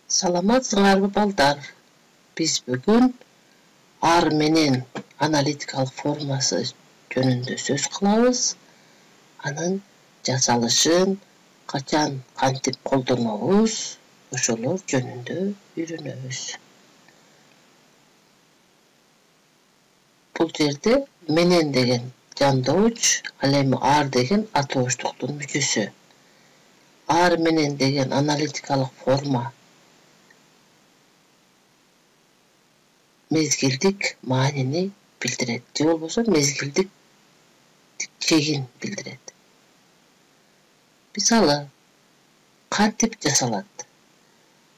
Саламатсыңарбы балдар? Биз бүгүн ар менен аналитикалык формасы жөнүндө сөз кылабыз. Анын жасалышын, качан кантип колдонобуз, ошолор жөнүндө үйрөнөбүз. Бул жерде менен деген жандооч, ал эми ар деген атооштуктун мүчөсү. Ар менен деген аналитикалык форма мезгилдик маанини билдирет, же болбосо мезгилдик чегин билдирет. Мисалы, кантип жасалат?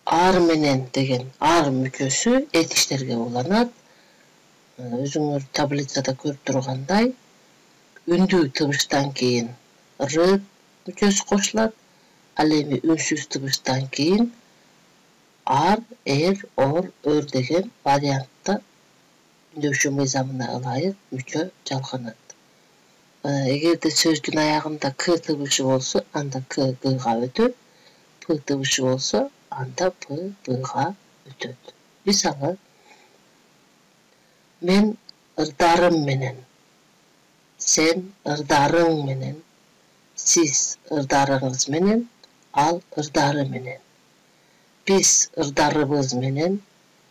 Ар менен деген ар мүчөсү этиштерге уланат. Өзүңөр таблицада көрүп тургандай, үндүү тыбыштан кийин р мүчөсү кошулат, ал эми үнсүз тыбыштан кийин ар, эр, ор, өр деген вариантта үндөшүү мыйзамына ылайык мүчө жалганат. Эгерде сөздүн аягында к тыбышы болсо, анда к г-га өтөт, п тыбышы болсо, анда п б-га өтөт. Мисалы, мен ырдарым менен, сен ырдарың менен, сиз ырдарыңыз менен, ал ырдары менен. Биз ырдарыбыз менен,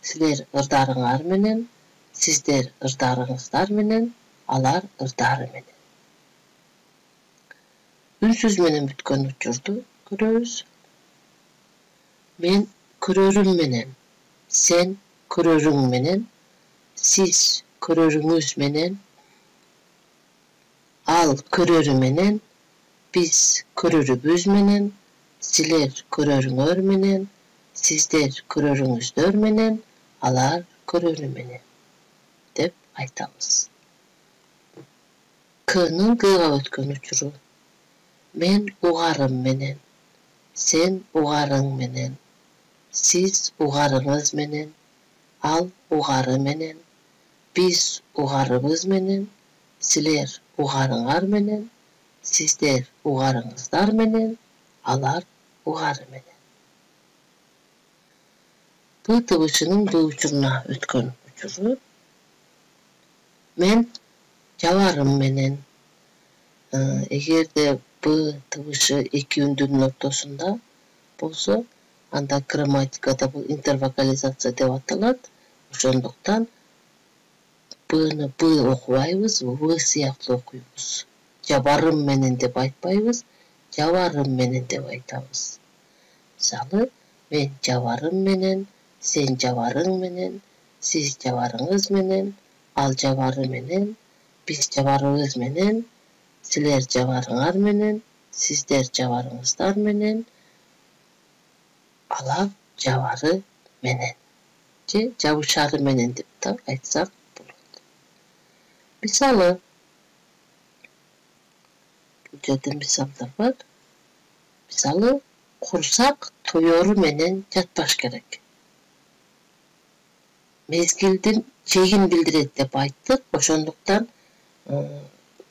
силер ырдарыңар менен, сиздер ырдарыңыздар менен, алар ырдары менен. Үнсүз менен бүткөн учурду көрөбүз. Мен көрөрүм менен, сен көрөрүң менен, сиз көрөрүңүз менен, ал көрөрү менен, биз көрөрүбүз менен, силер көрөрүңөр менен, сиздер көрөрүңүздөр менен, алар көрөрү менен деп айтабыз. К-нын г-га өткөн учуру. Мен угарым менен, сен угарың менен, сиз угарыңыз менен, ал угары менен, биз угарыбыз менен, силер угарыңар менен, сиздер угарыңыздар менен, алар угары менен. П тыбышынын б учуруна өткөн учуру. Мен жабарым менен. Эгерде б тыбышы эки үндүнүн ортосунда болсо, анда грамматикада бул интервокализация деп аталат. Ошондуктан б-ны б окубайбыз, в сыяктуу окуйбуз. Жабарым менен деп айтпайбыз, жабарым менен деп айтабыз. Мисалы, мен жабарым менен, сен жабарың менен, сиз жабарыңыз менен, ал жабары менен, биз жабарыбыз менен, силер жабарыңар менен, сиздер жабарыңыздар менен, алар жабары менен. Же жабышары менен деп да айтсак болот. Мисалы, бул жерде мисалдар бар. Мисалы, курсак тоёру менен жатпаш керек. Мезгилдин чегин билдирет деп айттык, ошондуктан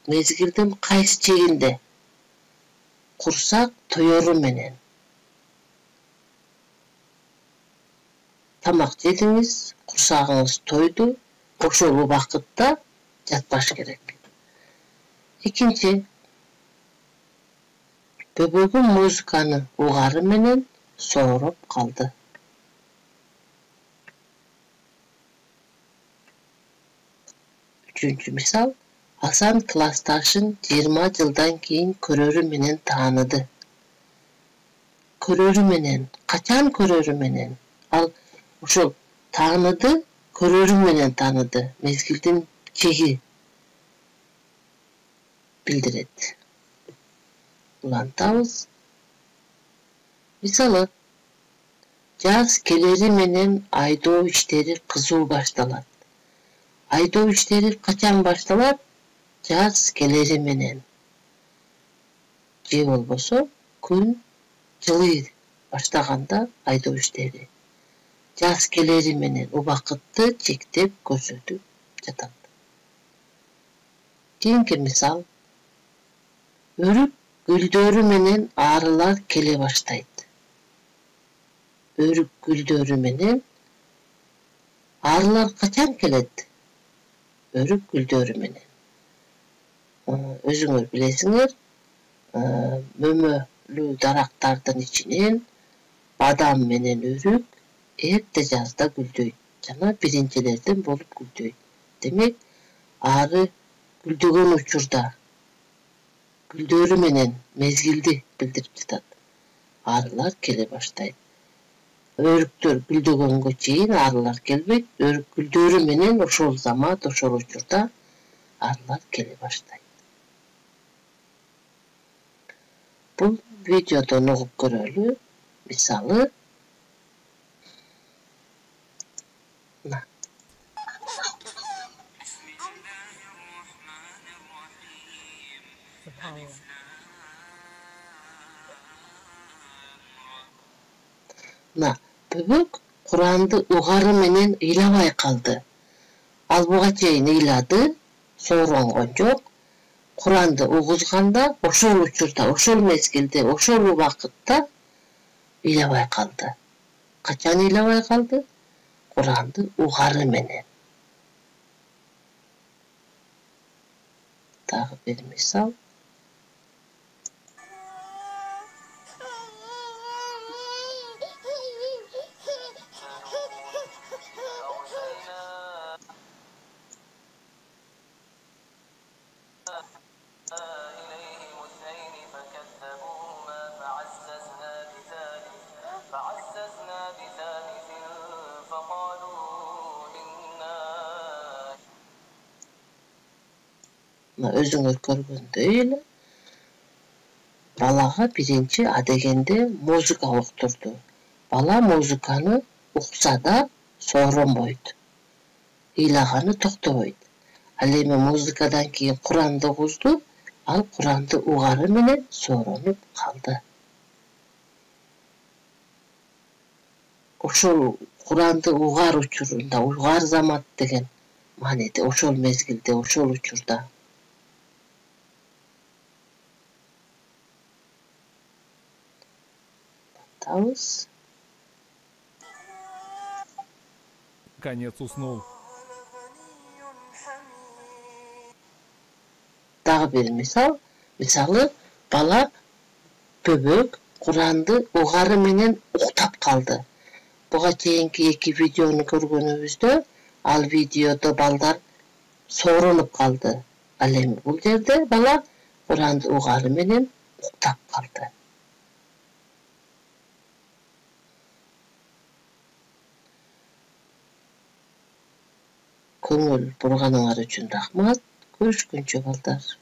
мезгилдин кайсы чегинде? Курсак тоёру менен. Тамак жедиңиз, курсагыңыз тойду, ошол убакытта жатпаш керек. Экинчи, бөбөгүм музыканы угары менен соороп калды. Үчүнчү мисал, Асан классташын 20 жылдан кийин көрөрү менен тааныды. Көрөрү менен, качан көрөрү менен? Ал ошол тааныды, көрөрү менен тааныды. Мезгилдин чеги билдирет. Улантабыз. Мисалы, жаз келери менен айдоо иштери кызуу башталат. Айдоо иштери качан башталат? Жаз келери менен. Же болбосо, күн жылый баштаганда айдоо иштери. Жаз келери менен убакытты чектеп көрсөтүп жатат. Кийинки мисал. Өрүк гүлдөрү менен арылар келе баштайт. örük güldörü menen arılar kaçan keledi? Örük güldörü menen. Özüňөр bilesiňer, mömölü daraktardan içinen badam menen örük erте жазda güldöýt. Jana birinçilerden bolup güldöýt. Demek arı güldögen uçurda güldörü menen mezgildi bildirip tutat. Arılar kele başlaýt. Örüktör güldögөнгө çeyin arılar kelbeyt. Örük güldörü menen oşol zamat, oşol uçurda arılar kele başlaýt. Bu videodan okup görölü. Misalı böbök Kur'andy ugary menen ıylabay kaldy. Al buga çeyin ıylady, sorongon jok. Kur'andy uguzganda oşol uçurda, oşol mezgilde, oşol wagtda ıylabay kaldy. Kaçan ıylabay kaldy? Kur'andy ugary menen. Dağı bir misal. Özüňöz görgündeýil. Balaga birinçi adegende muzika okturdu. Bala muzikany uksa-da soronboýt. Iýlagany toktoboýt. Al eme muzikadan keyin Kur'andy uguzdu, al Kur'andy ugary menen soronyp kaldy. Oşol Kur'andy ugar uçurunda, ugar zamat degen manede, oşol mezgilde, oşol uçurda. Tavus. Конец уснул. Dağı bir misal. Misalı bala böbök Kur'andy ugary menen uktap kaldı. Buga çeýinki iki videonu görgönübüzde al videoda balдар sorunup kaldı. Al emi bul jerde bala Kur'andy ugary menen uktap kaldı. Köňül burganyňar üçin rahmat. Görüşgünçe balдар.